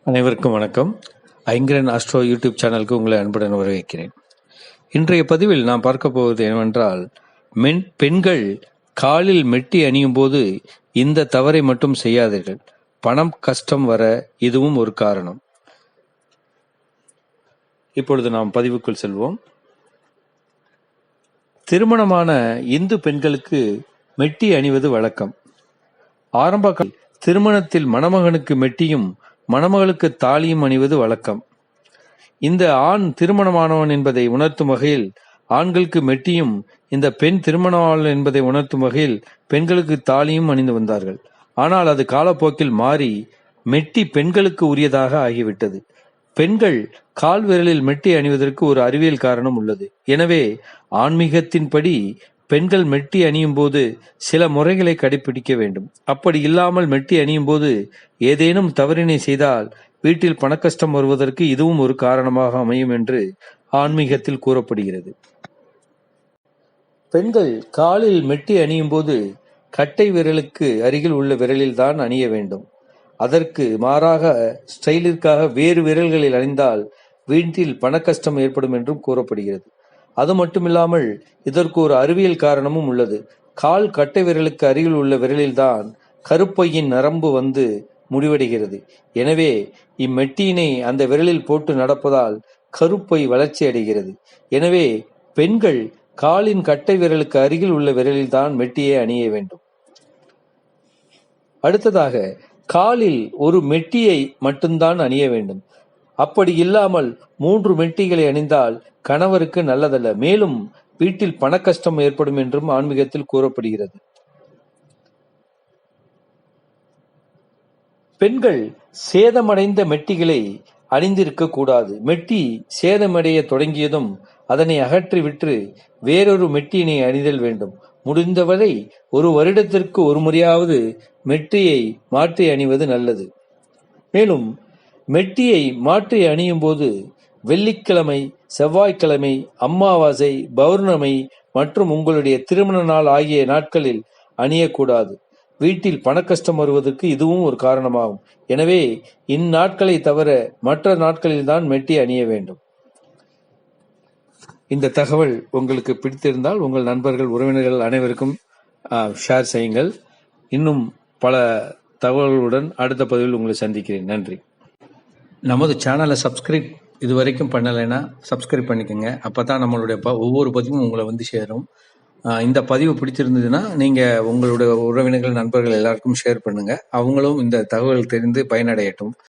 அனைவருக்கும் வணக்கம். Ayngaran astro YouTube சேனலுக்கு உங்களை அன்புடன் வரவேற்கிறேன். இன்றைய பதிவில் நாம் பார்க்க போவது என்னவென்றால், பெண்கள் காலில் மெட்டி அணியும் போது இந்த தவறை மட்டும் செய்யாதீர்கள். பணம் கஷ்டம் வர இதுவும் ஒரு காரணம். இப்பொழுது நாம் பதிவுக்குள் செல்வோம். திருமணமான இந்து பெண்களுக்கு மெட்டி அணிவது வழக்கம். ஆரம்ப திருமணத்தில் மணமகனுக்கு மெட்டியும் மணமகளுக்கு தாலியும் அணிவது வழக்கம். இந்த ஆண் திருமணமானவன் என்பதை உணர்த்தும் வகையில் ஆண்களுக்கு மெட்டியும், இந்த பெண் திருமணமானவள் என்பதை உணர்த்தும் வகையில் பெண்களுக்கு தாலியும் அணிந்து வந்தார்கள். ஆனால் அது காலப்போக்கில் மாறி மெட்டி பெண்களுக்கு உரியதாக ஆகிவிட்டது. பெண்கள் கால் விரலில் மெட்டி அணிவதற்கு ஒரு அறிவியல் காரணம் உள்ளது. எனவே ஆன்மீகத்தின்படி பெண்கள் மெட்டி அணியும் போது சில முறைகளை கடைபிடிக்க வேண்டும். அப்படி இல்லாமல் மெட்டி அணியும் போது ஏதேனும் தவறினை செய்தால் வீட்டில் பணக்கஷ்டம் வருவதற்கு இதுவும் ஒரு காரணமாக அமையும் என்று ஆன்மீகத்தில் கூறப்படுகிறது. பெண்கள் காலில் மெட்டி அணியும் போது கட்டை விரலுக்கு அருகில் உள்ள விரலில் தான் அணிய வேண்டும். அதற்கு மாறாக ஸ்டைலிற்காக வேறு விரல்களில் அணிந்தால் வீட்டில் பணக்கஷ்டம் ஏற்படும் என்றும் கூறப்படுகிறது. அது மட்டுமில்லாமல் இதற்கு ஒரு அறிவியல் காரணமும் உள்ளது. கால் கட்டை விரலுக்கு அருகில் உள்ள விரலில்தான் கருப்பையின் நரம்பு வந்து முடிவடைகிறது. எனவே இம்மெட்டியினை அந்த விரலில் போட்டு நடப்பதால் கருப்பை வளர்ச்சி அடைகிறது. எனவே பெண்கள் காலின் கட்டை விரலுக்கு அருகில் உள்ள விரலில்தான் மெட்டியை அணிய வேண்டும். அடுத்ததாக, காலில் ஒரு மெட்டியை மட்டும்தான் அணிய வேண்டும். அப்படி இல்லாமல் 3 மெட்டிகளை அணிந்தால் கணவருக்கு நல்லதல்ல. மேலும் வீட்டில் பணக்கஷ்டம் ஏற்படும் என்றும் ஆன்மீகத்தில் கூறப்படுகிறது. பெண்கள் சேதமடைந்த மெட்டிகளை அணிந்திருக்க கூடாது. மெட்டி சேதமடைய தொடங்கியதும் அதனை அகற்றிவிட்டு வேறொரு மெட்டியினை அணிதல் வேண்டும். முடிந்தவரை ஒரு வருடத்திற்கு ஒரு முறையாவது மெட்டியை மாற்றி அணிவது நல்லது. மேலும் மெட்டியை மாற்றி அணியும் போது வெள்ளிக்கிழமை, செவ்வாய்க்கிழமை, அமாவாசை, பௌர்ணமி மற்றும் உங்களுடைய திருமண நாள் ஆகிய நாட்களில் அணியக்கூடாது. வீட்டில் பணக்கஷ்டம் வருவதற்கு இதுவும் ஒரு காரணமாகும். எனவே இந்நாட்களை தவிர மற்ற நாட்களில் தான் மெட்டி அணிய வேண்டும். இந்த தகவல் உங்களுக்கு பிடித்திருந்தால் உங்கள் நண்பர்கள், உறவினர்கள் அனைவருக்கும் ஷேர் செய்யுங்கள். இன்னும் பல தகவல்களுடன் அடுத்த பதிவில் உங்களை சந்திக்கிறேன். நன்றி. நமது சேனலை சப்ஸ்கிரைப் இதுவரைக்கும் பண்ணலைன்னா சப்ஸ்கிரைப் பண்ணிக்கோங்க. அப்போ தான் நம்மளுடைய ஒவ்வொரு பதிவும் உங்களை வந்து சேரும். இந்த பதிவு பிடிச்சிருந்ததுன்னா நீங்கள் உங்களுடைய உறவினர்கள், நண்பர்கள் எல்லாருக்கும் ஷேர் பண்ணுங்கள். அவங்களும் இந்த தகவல் தெரிந்து பயனடையட்டும்.